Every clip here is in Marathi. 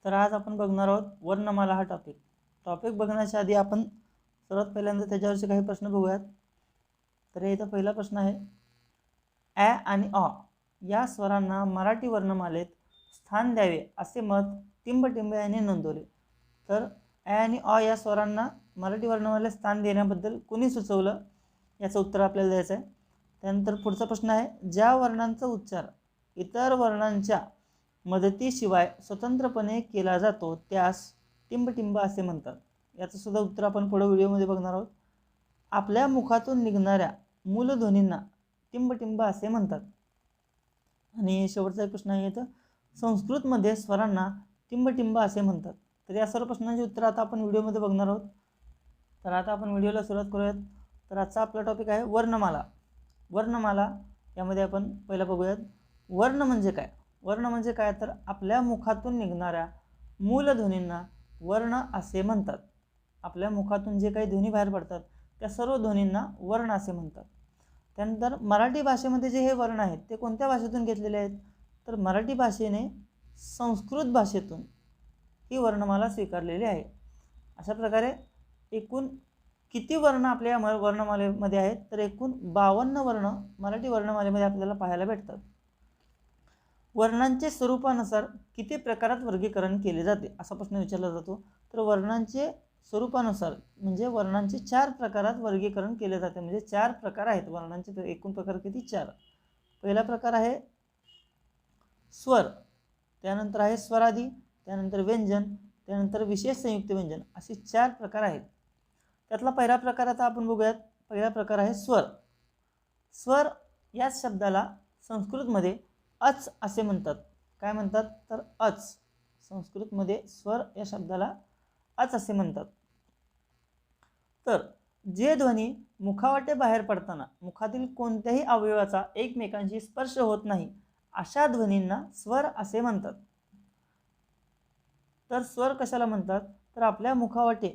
तर आज आपण बघणार आहोत वर्णमाला हा टॉपिक बघण्याच्या आधी आपण सर्वात पहिल्यांदा त्याच्यावरचे काही प्रश्न बघूयात। तर इथं पहिला प्रश्न आहे, ॲ आणि अ या स्वरांना मराठी वर्णमालेत स्थान द्यावे असे मत टिंबटिंब यांनी नोंदवले। तर ॲ आणि अ या स्वरांना मराठी वर्णमालेत स्थान देण्याबद्दल कोणी सुचवलं याचं उत्तर आपल्याला द्यायचं आहे। त्यानंतर पुढचा प्रश्न आहे, ज्या वर्णांचा उच्चार इतर वर्णांच्या मदतीशिवाय स्वतंत्रपणे केला जातो त्यास टिंबटिंब असे म्हणतात। याचं सुद्धा उत्तर आपण पुढे व्हिडिओमध्ये बघणार आहोत। आपल्या मुखातून निघणाऱ्या मूलध्वनींना टिंबटिंब असे म्हणतात। आणि शेवटचा एक प्रश्न आहे, संस्कृतमध्ये स्वरांना टिंबटिंब असे म्हणतात। तर या सर्व प्रश्नांची उत्तर आता आपण व्हिडिओमध्ये बघणार आहोत। तर आता आपण व्हिडिओला सुरुवात करूयात। तर आजचा आपला टॉपिक आहे वर्णमाला। वर्णमाला यामध्ये आपण पहिला बघूयात, वर्ण म्हणजे काय। वर्ण म्हणजे काय, तर आपल्या मुखातून निघणाऱ्या मूलध्वनींना वर्ण असे म्हणतात। आपल्या मुखातून जे काही ध्वनी बाहेर पडतात त्या सर्व ध्वनींना वर्ण असे म्हणतात। त्यानंतर मराठी भाषेमध्ये जे हे वर्ण आहेत ते कोणत्या भाषेतून घेतलेले आहेत, तर मराठी भाषेने संस्कृत भाषेतून ही वर्णमाला स्वीकारलेली आहे। अशा प्रकारे एकूण किती वर्ण आपल्या वर्णमालेमध्ये आहेत, तर एकूण 52 वर्ण मराठी वर्णमालेमध्ये आपल्याला पाहायला भेटतात। वर्णांचे स्वरूपानुसार किती प्रकारात वर्गीकरण केले जाते असा प्रश्न विचारला जातो। तर वर्णांचे स्वरूपानुसार म्हणजे वर्णांचे 4 प्रकारात वर्गीकरण केले जाते। म्हणजे 4 प्रकार आहेत वर्णांचे, एकूण प्रकार किती, 4। पहिला प्रकार आहे स्वर, त्यानंतर आहे स्वरादी, त्यानंतर व्यंजन, त्यानंतर विशेष संयुक्त व्यंजन, असे 4 प्रकार आहेत। त्यातला पहिला प्रकार आता आपण बघूयात। पहिला प्रकार आहे स्वर। स्वर या शब्दाला संस्कृतमध्ये अच असे म्हणतात। काय म्हणतात, तर अच। संस्कृतमध्ये स्वर या शब्दाला अच असे म्हणतात। तर जे ध्वनी मुखावाटे बाहेर पडताना मुखातील कोणत्याही अवयवाचा एकमेकांशी स्पर्श होत नाही अशा ध्वनींना स्वर असे म्हणतात। तर स्वर कशाला म्हणतात, तर आपल्या मुखावाटे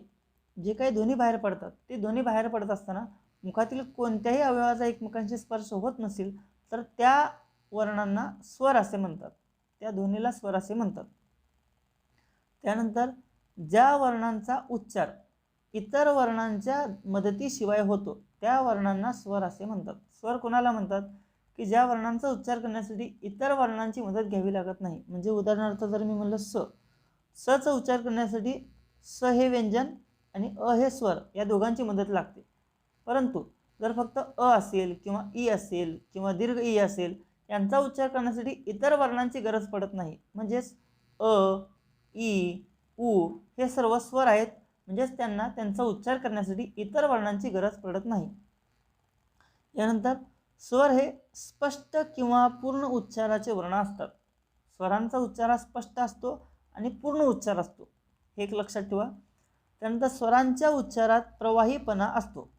जे काही ध्वनी बाहेर पडतात ते ध्वनी बाहेर पडत असताना मुखातील कोणत्याही अवयवाचा एकमेकांशी स्पर्श होत नसेल तर त्या वर्णांना स्वर असे म्हणतात, त्या ध्वनीला स्वर असे म्हणतात। त्यानंतर ज्या वर्णांचा उच्चार इतर वर्णांच्या मदतीशिवाय होतो त्या वर्णांना स्वर असे म्हणतात। स्वर कोणाला म्हणतात, की ज्या वर्णांचा उच्चार करण्यासाठी इतर वर्णांची मदत घ्यावी लागत नाही। म्हणजे उदाहरणार्थ जर मी म्हणलं स चा उच्चार करण्यासाठी स हे व्यंजन आणि अ हे स्वर या दोघांची मदत लागते। परंतु जर फक्त अ असेल किंवा ई असेल किंवा दीर्घ ई असेल यांचा उच्चार करण्यासाठी इतर वर्णांची गरज पडत नाही। म्हणजेच अ, ई, उ हे सर्व स्वर आहेत, म्हणजेच त्यांचा उच्चार करण्यासाठी इतर वर्णांची गरज पडत नाही। यानंतर स्वर हे स्पष्ट किंवा पूर्ण उच्चाराचे वर्ण असतात। स्वरांचा उच्चार हा स्पष्ट असतो आणि पूर्ण उच्चार असतो, हे एक लक्षात ठेवा। त्यानंतर स्वरांच्या उच्चारात प्रवाहीपणा असतो।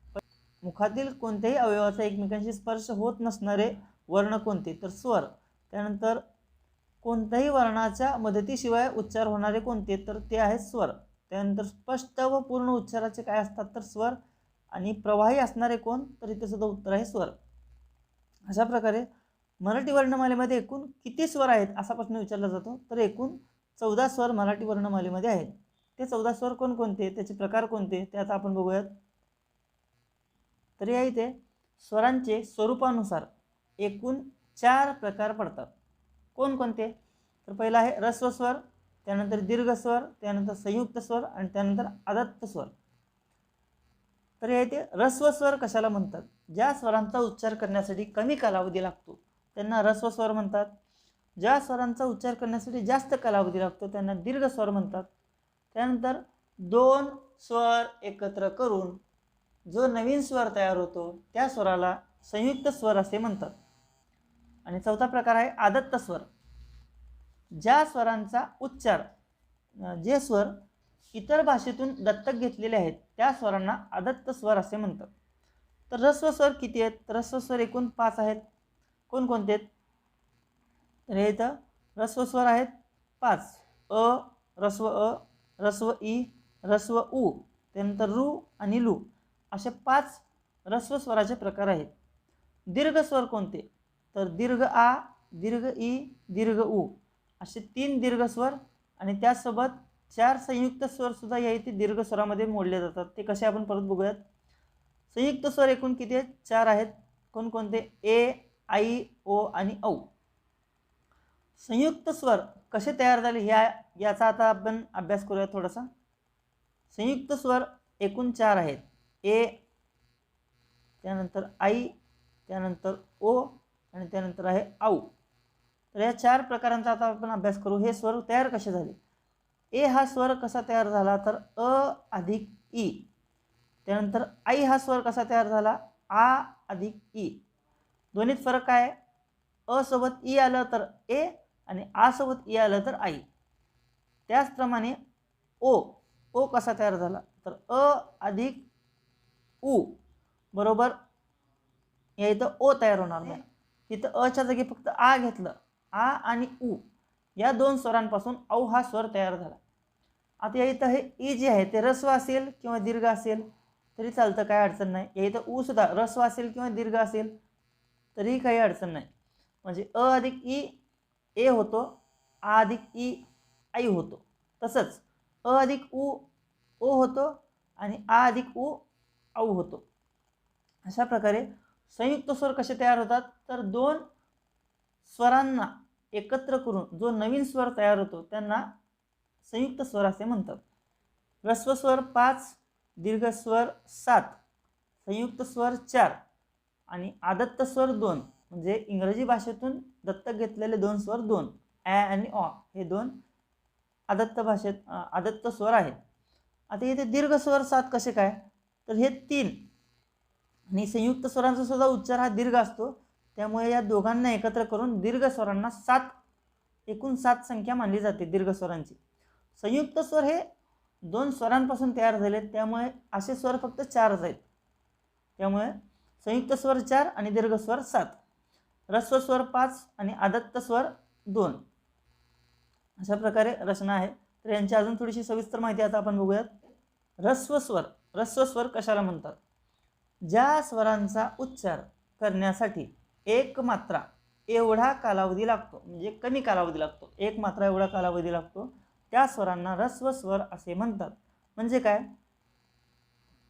मुखातील कोणत्याही अवयवाचा एकमेकांशी स्पर्श होत नसणारे वर्ण कोणते, तर स्वर। त्यानंतर कोणत्याही वर्णाच्या मदतीशिवाय उच्चार होणारे कोणते, तर ते आहेत स्वर। त्यानंतर स्पष्ट व पूर्ण उच्चाराचे काय असतात, तर स्वर। आणि प्रवाही असणारे कोण, तर इथे सुद्धा उत्तर आहे स्वर। अशा प्रकारे मराठी वर्णमालेमध्ये एकूण किती स्वर आहेत असा प्रश्न विचारला जातो। तर एकूण 14 स्वर मराठी वर्णमालेमध्ये आहेत। ते 14 स्वर कोणकोणते, त्याचे प्रकार कोणते, ते आता आपण बघूयात। तर या इथे स्वरांचे स्वरूपानुसार एकूण 4 प्रकार पडतात। कोणकोणते, तर पहिला आहे ऱ्हस्व स्वर, त्यानंतर दीर्घ स्वर, त्यानंतर संयुक्त स्वर आणि त्यानंतर आदत्त स्वर। तर या इथे ऱ्हस्व स्वर कशाला म्हणतात, ज्या स्वरांचा उच्चार करण्यासाठी कमी कालावधी लागतो त्यांना ऱ्हस्व स्वर म्हणतात। ज्या स्वरांचा उच्चार करण्यासाठी जास्त कालावधी लागतो त्यांना दीर्घ स्वर म्हणतात। त्यानंतर 2 स्वर एकत्र करून जो नवीन स्वर तयार होतो त्या स्वराला संयुक्त स्वर असे म्हणतात। आणि चौथा प्रकार आहे आदत्त स्वर। ज्या स्वरांचा उच्चार जे स्वर इतर भाषेतून दत्तक घेतलेले आहेत त्या स्वरांना आदत्त स्वर असे म्हणतात। तर ऱ्हस्व स्वर किती आहेत, तर ऱ्हस्व स्वर एकूण 5 आहेत। कोणकोणते आहेत, तर हे इथं ऱ्हस्व स्वर आहेत 5। अ, ऱ्हस्व अ, ऱ्हस्व ई, ऱ्हस्व उ, त्यानंतर रू आणि लू, असे 5 ऱ्हस्व स्वराचे प्रकार आहेत। दीर्घ स्वर कोणते, तर दीर्घ आ, दीर्घ ई, दीर्घ उ, असे 3 दीर्घ स्वर आणि त्यासोबत 4 संयुक्त स्वर सुद्धा या इथे दीर्घ स्वरामध्ये मोडले जातात. ते कसे आपण परत बघूयात. संयुक्त स्वर एकूण किती आहेत? 4 आहेत. कोणकोणते? ए, आई, ओ आणि औ. संयुक्त स्वर कसे तयार झाले याचा आता आपण अभ्यास करूया थोडासा. संयुक्त स्वर एकूण 4 आहेत. ए, त्यानंतर आई, त्यानंतर ओ आणि त्यानंतर आहे औ. तर या 4 प्रकारांचा आता आपण अभ्यास करू. हे स्वर तयार कसे झाले? ए हा स्वर कसा तयार झाला? तर अ अधिक ई. त्यानंतर आई हा स्वर कसा तयार झाला? आ अधिक ई. दोन्हीत फरक काय आहे? अ सोबत ई आलं तर ए आणि आ सोबत ई आलं तर आई. त्याचप्रमाणे ओ कसा तयार झाला? तर अ अधिक उ बरोबर या इथं ओ तयार होणार नाही. इथं अच्या जागी फक्त आ घेतलं. आ आणि उ या 2 स्वरांपासून औ हा स्वर तयार झाला. आता या इथं हे ई जे आहे ते ऱ्हस्व असेल किंवा दीर्घ असेल तरी चालतं, काय अडचण नाही. या इथं उ सुद्धा ऱ्हस्व असेल किंवा दीर्घ असेल तरीही काही अडचण नाही. म्हणजे अ अधिक ई ए होतो, आ अधिक ई आई होतो. तसंच अ अधिक उ ओ होतो आणि आ अधिक उ औ होतो. अशा प्रकारे संयुक्त स्वर कसे तयार होतात? तर 2 स्वरांना एकत्र करून जो नवीन स्वर तयार होतो त्यांना संयुक्त स्वर असे म्हणतात. ह्रस्व स्वर 5, दीर्घ स्वर 7, संयुक्त स्वर 4 आणि आदत्त स्वर 2. म्हणजे इंग्रजी भाषेतून दत्तक घेतलेले 2 स्वर 2 ॲ आणि ऑ हे 2 आदत्त स्वर आहेत. आता इथे दीर्घ स्वर 7 कसे काय? तर हे 3 आणि संयुक्त स्वरांचा सुद्धा उच्चार हा दीर्घ असतो. त्यामुळे या दोघांना एकत्र करून दीर्घ स्वरांना 7 एकूण 7 संख्या मानली जाते दीर्घ स्वरांची. संयुक्त स्वर हे 2 स्वरांपासून तयार झाले, त्यामुळे असे स्वर फक्त 4च आहेत. त्यामुळे संयुक्त स्वर 4 आणि दीर्घ स्वर 7, ह्रस्व स्वर 5 आणि आदत्त स्वर 2. अशा प्रकारे रचना आहे. तर यांची अजून थोडीशी सविस्तर माहिती आता आपण बघूयात. ह्रस्व स्वर कशाला म्हणतात? ज्या स्वरांचा उच्चार करण्यासाठी एक मात्रा एवढा कालावधी लागतो, म्हणजे कमी कालावधी लागतो, एक मात्रा एवढा कालावधी लागतो, त्या स्वरांना ह्रस्व स्वर असे म्हणतात. म्हणजे काय?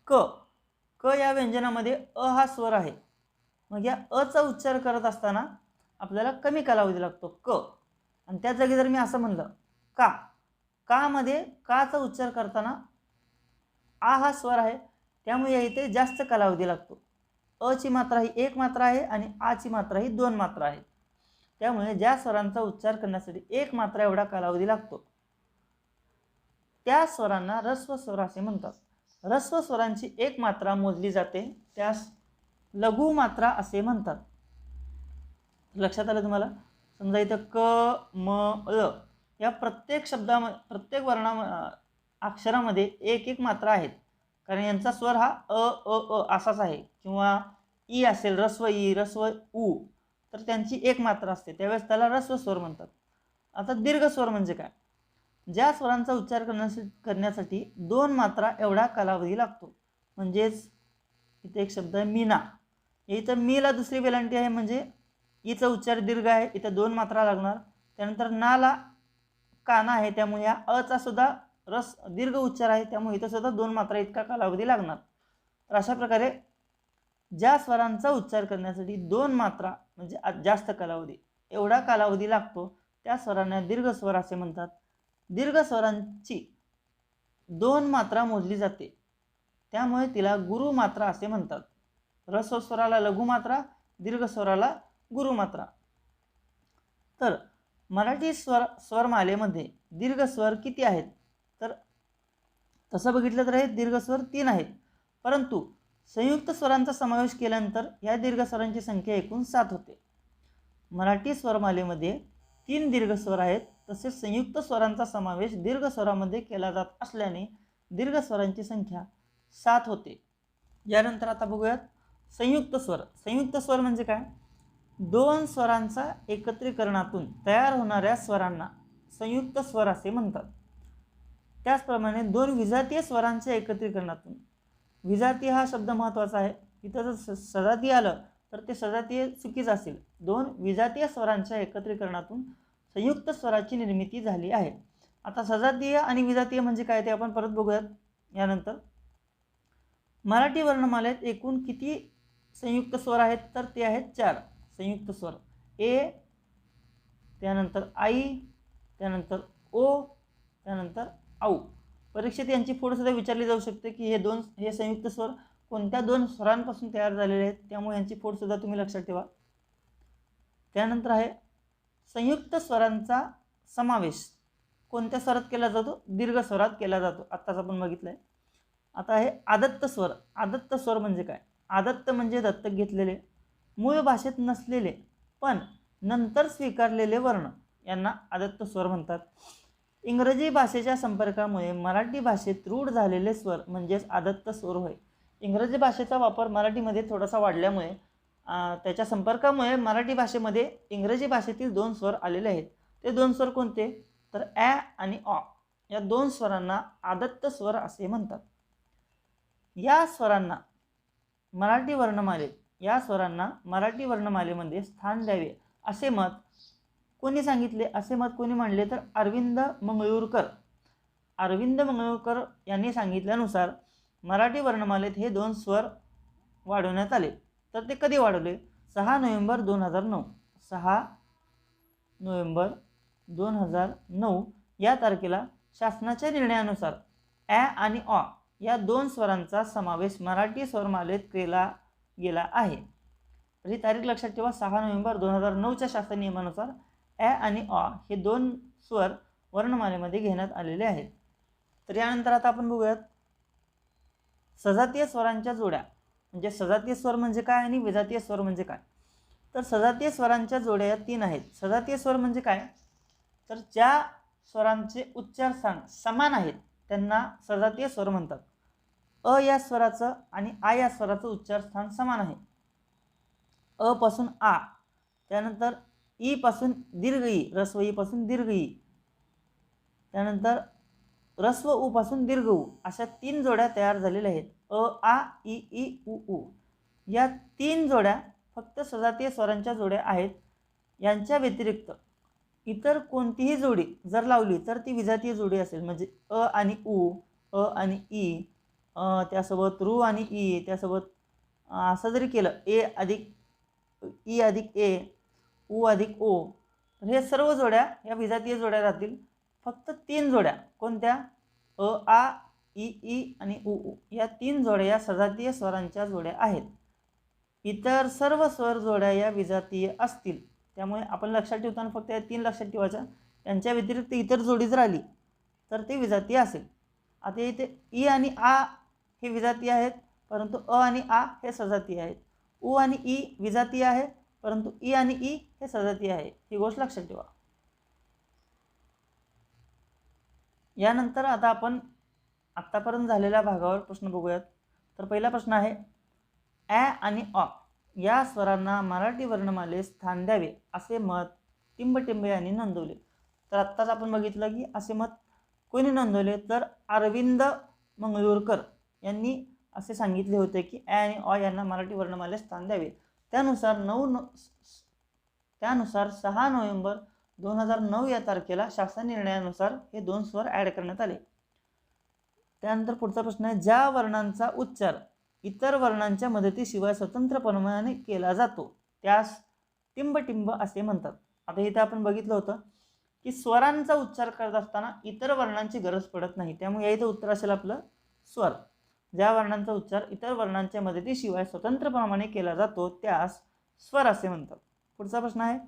क या व्यंजनामध्ये अ हा स्वर आहे. मग या अचा उच्चार करत असताना आपल्याला कमी कालावधी लागतो क. आणि त्या जागी जर मी असं म्हणलं का मध्ये काचा उच्चार करताना आ हा स्वर आहे, त्यामुळे या इथे जास्त कालावधी लागतो. अ ची मात्रा ही 1 मात्रा आहे आणि आ ची मात्रा ही 2 मात्रा आहे. त्यामुळे ज्या स्वरांचा उच्चार करण्यासाठी 1 मात्रा एवढा कालावधी लागतो त्या स्वरांना ह्रस्व स्वर असे म्हणतात. ह्रस्व स्वरांची 1 मात्रा मोजली जाते, त्यास लघु मात्रा असे म्हणतात. लक्षात आलं तुम्हाला? समजा इथं क, म, ल या प्रत्येक शब्दामध्ये प्रत्येक अक्षरामध्ये एक मात्रा आहेत, कारण यांचा स्वर हा अ असाच आहे. किंवा ई असेल, ह्रस्व ई, ह्रस्व उ, तर त्यांची 1 मात्रा असते, त्यावेळेस त्याला ह्रस्व स्वर म्हणतात. आता दीर्घ स्वर म्हणजे काय? ज्या स्वरांचा उच्चार करण्यासाठी 2 मात्रा एवढा कालावधी लागतो. म्हणजेच इथे एक शब्द आहे मीना. इथं मीला दुसरी वेलांटी आहे, म्हणजे ईचा उच्चार दीर्घ आहे, इथं 2 मात्रा लागणार. त्यानंतर नाला काना आहे, त्यामुळे या अचा सुद्धा दीर्घ उच्चार आहे, त्यामुळे इथं सुद्धा 2 मात्रा इतका कालावधी लागणार. तर अशा प्रकारे ज्या स्वरांचा उच्चार करण्यासाठी 2 मात्रा म्हणजे जास्त कालावधी एवढा कालावधी लागतो त्या स्वरांना दीर्घ स्वर असे म्हणतात. दीर्घ स्वरांची 2 मात्रा मोजली जाते, त्यामुळे तिला गुरु मात्रा असे म्हणतात. ह्रस्व स्वराला लघु मात्रा, दीर्घ स्वराला गुरु मात्रा. तर मराठी स्वरमालेमध्ये दीर्घ स्वर किती आहेत? तर तसं बघितलं तर हे दीर्घ स्वर 3 आहेत, परंतु संयुक्त स्वरांचा समावेश केल्यानंतर या दीर्घ स्वरांची संख्या एकूण 7 होते. मराठी स्वरमालेमध्ये 3 दीर्घ स्वर आहेत, तसेच संयुक्त स्वरांचा समावेश दीर्घ स्वरामध्ये केला जात असल्याने दीर्घ स्वरांची संख्या 7 होते. यानंतर आता बघूयात संयुक्त स्वर. संयुक्त स्वर म्हणजे काय? 2 स्वरांचा एकत्रीकरणातून तयार होणाऱ्या स्वरांना संयुक्त स्वर असे म्हणतात. त्याचप्रमाणे 2 विजातीय स्वरांच्या एकत्रीकरणातून, विजातीय हा शब्द महत्त्वाचा आहे. इथं जर सजातीय आलं तर ते सजातीय चुकीच असेल. 2 विजातीय स्वरांच्या एकत्रीकरणातून संयुक्त स्वराची निर्मिती झाली आहे. आता सजातीय आणि विजातीय म्हणजे काय ते आपण परत बघूयात यानंतर. मराठी वर्णमालेत एकूण किती संयुक्त स्वर आहेत तर ते आहेत 4 संयुक्त स्वर. ए, त्यानंतर आई, त्यानंतर ओ, त्यानंतर औ. परीक्षेत यांची फोड सुद्धा विचारली जाऊ शकते की हे संयुक्त स्वर कोणत्या 2 स्वरांपासून तयार झालेले आहेत, त्यामुळे यांची फोड सुद्धा तुम्ही लक्षात ठेवा. त्यानंतर आहे संयुक्त स्वरांचा समावेश कोणत्या स्वरात केला जातो, दीर्घ स्वरात केला जातो, आत्ताच आपण बघितलंय. आता आहे आदत्त स्वर. आदत्त स्वर म्हणजे काय? आदत्त म्हणजे दत्तक घेतलेले, मूळ भाषेत नसलेले पण नंतर स्वीकारलेले वर्ण यांना आदत्त स्वर म्हणतात. इंग्रजी भाषेच्या संपर्कामुळे मराठी भाषेत रूढ झालेले स्वर म्हणजेच आदत्त स्वर होय. इंग्रजी भाषेचा वापर मराठीमध्ये थोडासा वाढल्यामुळे त्याच्या संपर्कामुळे मराठी भाषेमध्ये इंग्रजी भाषेतील 2 स्वर आलेले आहेत. ते 2 स्वर कोणते तर ॲ आणि ऑ या 2 स्वरांना आदत्त स्वर असे म्हणतात. या स्वरांना मराठी वर्णमालेमध्ये स्थान द्यावे असे मत कोणी सांगितले, असे मत कोणी मांडले तर अरविंद मंगळूरकर. अरविंद मंगळूरकर यांनी सांगितल्यानुसार मराठी वर्णमालेत हे 2 स्वर वाढवण्यात आले. तर ते कधी वाढवले? 6 नोव्हेंबर 2009. 6 नोव्हेंबर 2009 या तारखेला शासनाच्या निर्णयानुसार ॲ आणि ऑ या 2 स्वरांचा समावेश मराठी स्वरमालेत केला गेला आहे. ही तारीख लक्षात ठेवा. 6 नोव्हेंबर 2009च्या शासन नियमानुसार ॲ आणि ऑ हे 2 स्वर वर्णमालेमध्ये घेण्यात आलेले आहेत. तर यानंतर आता आपण बघूयात सजातीय स्वरांच्या जोड्या. म्हणजे सजातीय स्वर म्हणजे काय आणि विजातीय स्वर म्हणजे काय. तर सजातीय स्वरांच्या जोड्या या 3 आहेत. सजातीय स्वर म्हणजे काय तर ज्या स्वरांचे उच्चारस्थान समान आहेत त्यांना सजातीय स्वर म्हणतात. अ या स्वराचं आणि आ या स्वराचं उच्चारस्थान समान आहे. अ पासून आ, त्यानंतर ई पासून दीर्घ ई, ऱ्स्व ई पासून दीर्घ ई, त्यानंतर ऱ्स्व उ पासून दीर्घ उ अशा 3 जोड्या तयार झालेल्या आहेत. अ आ ई ई उ उ या 3 जोड्या फक्त सजातीय स्वरांच्या जोड्या आहेत. यांच्या व्यतिरिक्त इतर कोणतीही जोडी जर लावली तर ती विजातीय जोडी असेल. म्हणजे अ आणि उ, अ आणि ई, त्यासोबत रू आणि ई, त्यासोबत असं जरी केलं ए अधिक ई अधिक ए, उ अधिक ओ, तर हे सर्व जोड्या या विजातीय जोड्या राहतील. फक्त 3 जोड्या कोणत्या अ आ ई ई आणि उ उ या 3 जोड्या या सजातीय स्वरांच्या जोड्या आहेत. इतर सर्व स्वर जोड्या या विजातीय असतील. त्यामुळे आपण लक्षात ठेवताना फक्त या 3 लक्षात ठेवायच्या. यांच्या व्यतिरिक्त इतर जोडी जर आली तर ते विजातीय असेल. आता इथे ई आणि आ हे विजातीय आहेत परंतु अ आणि आ हे सजातीय आहेत. उ आणि ई विजातीय आहे परंतु ई आणि ई हे सजातीय आहे. ही गोष्ट लक्षात ठेवा. यानंतर आता आपण आत्तापर्यंत झालेल्या भागावर प्रश्न बघूयात. तर पहिला प्रश्न आहे ॲ आणि ऑ या स्वरांना मराठी वर्णमालेत स्थान द्यावे असे मत टिंबटिंबे यांनी नोंदवले. तर आत्ताच आपण बघितलं की असे मत कोणी नोंदवले तर अरविंद मंगळूरकर यांनी असे सांगितले होते की ॲ आणि ऑ यांना मराठी वर्णमालेत स्थान द्यावे. त्यानुसार 6 नोव्हेंबर 2009 या तारखेला शासन निर्णयानुसार हे 2 स्वर ॲड करण्यात आले. त्यानंतर पुढचा प्रश्न आहे ज्या वर्णांचा उच्चार इतर वर्णांच्या मदतीशिवाय स्वतंत्रपणे केला जातो त्यास टिंबटिंब असे म्हणतात. आता इथे आपण बघितलं होतं की स्वरांचा उच्चार करत असताना इतर वर्णांची गरज पडत नाही. त्यामुळे इथे उत्तर असेल आपलं स्वर. ज्या वर्णांचा उच्चार इतर वर्णांच्या मदतीशिवाय स्वतंत्रपणे केला जातो त्यास स्वर असे म्हणतात. पुढचा प्रश्न आहे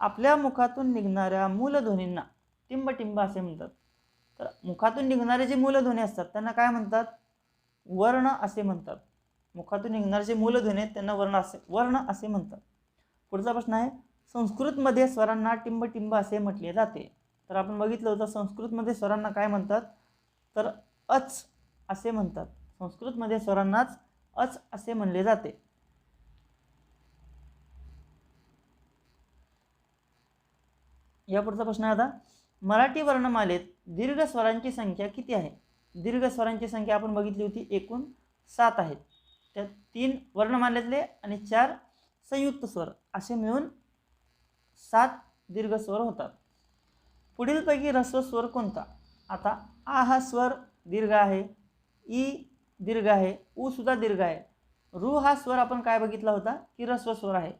आपल्या मुखातून निघणाऱ्या मूलध्वनींना टिंबटिंब असे म्हणतात. तर मुखातून निघणारे जे मूलध्वनी असतात त्यांना काय म्हणतात वर्ण असे म्हणतात. मुखातून निघणारे जे मूलध्वनी आहेत त्यांना वर्ण असे म्हणतात. पुढचा प्रश्न आहे संस्कृतमध्ये स्वरांना टिंबटिंब असे म्हटले जाते. तर आपण बघितलं होतं संस्कृतमध्ये स्वरांना काय म्हणतात तर अच असे म्हणतात. संस्कृतमध्ये स्वरांनाच अच असे म्हणले जाते. या पुढचा प्रश्न आहे आता मराठी वर्णमालेत दीर्घ स्वरांची संख्या किती आहे. दीर्घ स्वरांची संख्या आपण बघितली होती एकूण 7 आहेत. त्यात 3 वर्णमालेतले आणि 4 संयुक्त स्वर असे मिळून 7 दीर्घ स्वर होतात. पुढीलपैकी ऱ्हस्व स्वर कोणता? आता आ हा स्वर दीर्घ आहे, ई दीर्घ आहे, ऊ सुद्धा दीर्घ आहे. रू हा स्वर आपण काय बघितला होता की ऱ्हस्व स्वर आहे.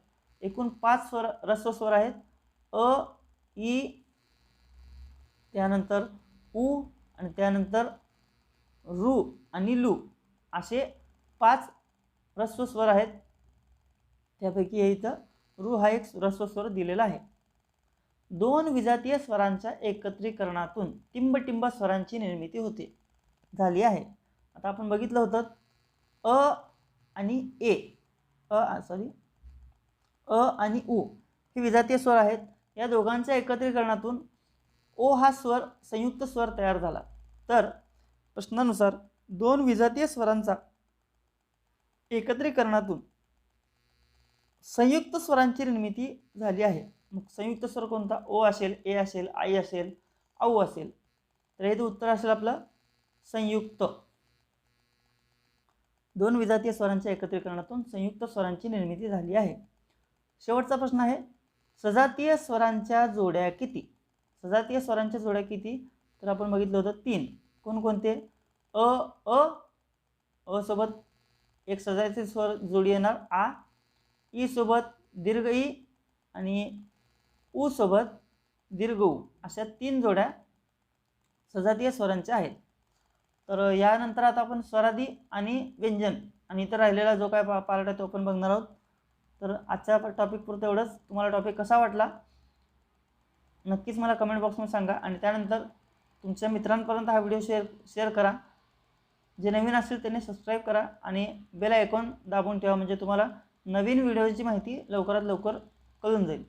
एकूण 5 स्वर ऱ्हस्व स्वर आहेत. अ, ई, त्यानंतर ऊ आणि त्यानंतर रू आणि लू असे 5 ऱ्हस्व स्वर आहेत. त्यापैकी हे इथं रू हा एक ऱ्हस्व स्वर दिलेला आहे. 2 विजातीय स्वरांच्या एकत्रीकरणातून टिंबटिंब स्वरांची निर्मिती होते झाली आहे. आता आपण बघितलं होतं अ आणि ए, अ आणि उ हे विजातीय स्वर आहेत. या दोघांच्या एकत्रीकरणातून ओ हा स्वर संयुक्त स्वर तयार झाला. तर प्रश्नानुसार 2 विजातीय स्वरांचा एकत्रीकरणातून संयुक्त स्वरांची निर्मिती झाली आहे. मग संयुक्त स्वर कोणता? ओ असेल, ए असेल, आई असेल, औ असेल. तर हे उत्तर असेल आपलं संयुक्त. 2 विजातीय स्वरांच्या एकत्रीकरणातून संयुक्त स्वरांची निर्मिती झाली आहे. शेवटचा प्रश्न आहे, सजातीय स्वरांच्या जोड्या किती? सजातीय स्वरांच्या जोड्या किती? तर आपण बघितलं होतं 3. कोणकोणते? अ, अ, अ सोबत एक सजातीय स्वर जोडी येणार आ, ई सोबत दीर्घ ई आणि ऊ सोबत दीर्घ ऊ अशा 3 जोड्या सजातीय स्वरांच्या आहेत. तर यानंतर आता आपण स्वरादी आणि व्यंजन आणि इतर राहिलेला जो काय पार्ट आहे तो आपण बघणार आहोत. तर आजच्या टॉपिक पुरतं एवढंच. तुम्हाला टॉपिक कसा वाटला नक्कीच मला कमेंट बॉक्समध्ये सांगा आणि त्यानंतर तुमच्या मित्रांपर्यंत हा व्हिडिओ शेअर करा. जे नवीन असतील त्यांनी सबस्क्राईब करा आणि बेल आयकॉन दाबून ठेवा म्हणजे तुम्हाला नवीन व्हिडिओची माहिती लवकरात लवकर कळून जाईल.